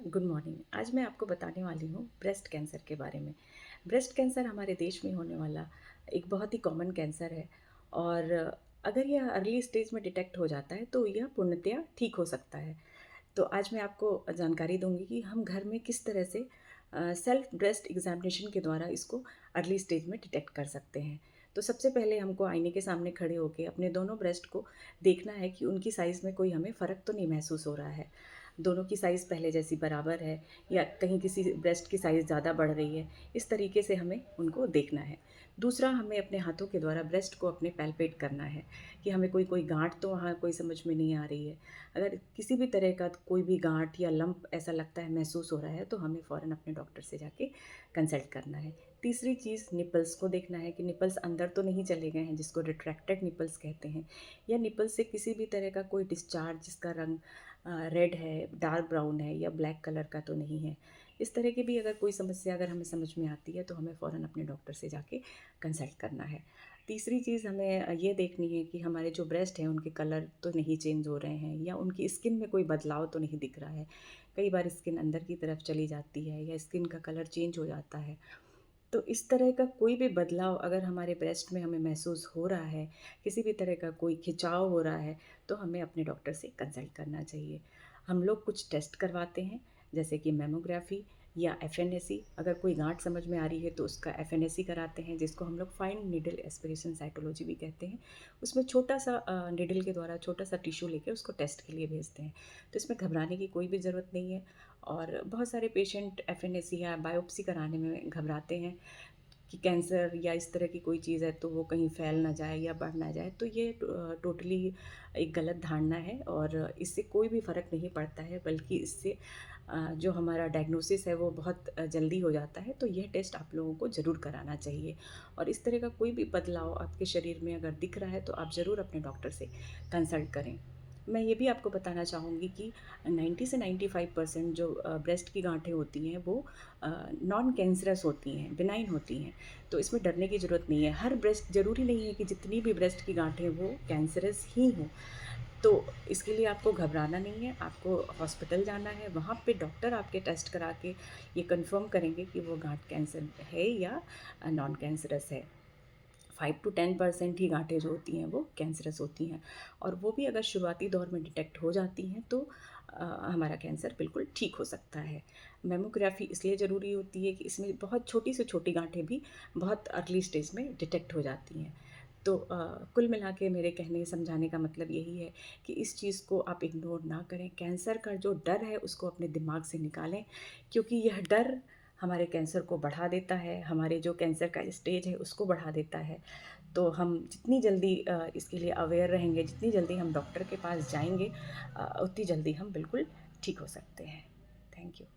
Good morning. आज मैं आपको बताने वाली हूँ ब्रेस्ट कैंसर के बारे में। ब्रेस्ट कैंसर हमारे देश में होने वाला एक बहुत ही कॉमन कैंसर है और अगर यह अर्ली स्टेज में डिटेक्ट हो जाता है तो यह पूर्णतया ठीक हो सकता है। तो आज मैं आपको जानकारी दूँगी कि हम घर में किस तरह से सेल्फ ब्रेस्ट एग्ज़ामिनेशन के द्वारा इसको अर्ली स्टेज में डिटेक्ट कर सकते हैं। तो सबसे पहले हमको आईने के सामने खड़े होके अपने दोनों ब्रेस्ट को देखना है कि उनकी साइज़ में कोई हमें फ़र्क तो नहीं महसूस हो रहा है। दोनों की साइज़ पहले जैसी बराबर है या कहीं किसी ब्रेस्ट की साइज़ ज़्यादा बढ़ रही है, इस तरीके से हमें उनको देखना है। दूसरा, हमें अपने हाथों के द्वारा ब्रेस्ट को अपने पैल्पेट करना है कि हमें कोई कोई गाँठ तो वहाँ कोई समझ में नहीं आ रही है। अगर किसी भी तरह का कोई भी गाँठ या लंप ऐसा लगता है, महसूस हो रहा है, तो हमें फ़ौरन अपने डॉक्टर से जाके कंसल्ट करना है। तीसरी चीज़, निपल्स को देखना है कि निपल्स अंदर तो नहीं चले गए हैं, जिसको रिट्रैक्टेड निपल्स कहते हैं, या निपल से किसी भी तरह का कोई डिस्चार्ज जिसका रंग रेड है, डार्क ब्राउन है या ब्लैक कलर का तो नहीं है। इस तरह की भी अगर कोई समस्या अगर हमें समझ में आती है तो हमें फ़ौरन अपने डॉक्टर से जाके कंसल्ट करना है। तीसरी चीज़, हमें ये देखनी है कि हमारे जो ब्रेस्ट हैं उनके कलर तो नहीं चेंज हो रहे हैं या उनकी स्किन में कोई बदलाव तो नहीं दिख रहा है। कई बार स्किन अंदर की तरफ चली जाती है या स्किन का कलर चेंज हो जाता है। तो इस तरह का कोई भी बदलाव अगर हमारे ब्रेस्ट में हमें महसूस हो रहा है, किसी भी तरह का कोई खिंचाव हो रहा है, तो हमें अपने डॉक्टर से कंसल्ट करना चाहिए। हम लोग कुछ टेस्ट करवाते हैं, जैसे कि मैमोग्राफी या एफएनएसी। अगर कोई गाँठ समझ में आ रही है तो उसका एफएनएसी कराते हैं, जिसको हम लोग फाइन नीडल एस्पिरेशन साइटोलॉजी भी कहते हैं। उसमें छोटा-सा नीडल के द्वारा छोटा-सा टिश्यू लेके उसको टेस्ट के लिए भेजते हैं। तो इसमें घबराने की कोई भी ज़रूरत नहीं है। और बहुत सारे पेशेंट एफएनएसी या बायोप्सी कराने में घबराते हैं कि कैंसर या इस तरह की कोई चीज़ है तो वो कहीं फैल ना जाए या बढ़ ना जाए। तो ये टोटली एक गलत धारणा है और इससे कोई भी फ़र्क नहीं पड़ता है, बल्कि इससे जो हमारा डायग्नोसिस है वो बहुत जल्दी हो जाता है। तो यह टेस्ट आप लोगों को ज़रूर कराना चाहिए और इस तरह का कोई भी बदलाव आपके शरीर में अगर दिख रहा है तो आप ज़रूर अपने डॉक्टर से कंसल्ट करें। मैं ये भी आपको बताना चाहूँगी कि 90 से 95% जो ब्रेस्ट की गाँठें होती हैं वो नॉन कैंसरस होती हैं, बिनाइन होती हैं। तो इसमें डरने की ज़रूरत नहीं है। हर ब्रेस्ट, ज़रूरी नहीं है कि जितनी भी ब्रेस्ट की गाँठें वो कैंसरस ही हों। तो इसके लिए आपको घबराना नहीं है, आपको हॉस्पिटल जाना है, वहाँ पे डॉक्टर आपके टेस्ट करा के ये कन्फर्म करेंगे कि वो गाँठ कैंसर है या नॉन कैंसरस है। 5 टू 10% ही गाँठें जो होती हैं वो कैंसरस होती हैं और वो भी अगर शुरुआती दौर में डिटेक्ट हो जाती हैं तो हमारा कैंसर बिल्कुल ठीक हो सकता है। मैमोग्राफी इसलिए ज़रूरी होती है कि इसमें बहुत छोटी से छोटी गाँठें भी बहुत अर्ली स्टेज में डिटेक्ट हो जाती हैं। तो कुल मिला के मेरे कहने समझाने का मतलब यही है कि इस चीज़ को आप इग्नोर ना करें। कैंसर का जो डर है उसको अपने दिमाग से निकालें, क्योंकि यह डर हमारे कैंसर को बढ़ा देता है, हमारे जो कैंसर का स्टेज है उसको बढ़ा देता है। तो हम जितनी जल्दी इसके लिए अवेयर रहेंगे, जितनी जल्दी हम डॉक्टर के पास जाएँगे उतनी जल्दी हम बिल्कुल ठीक हो सकते हैं। Thank you.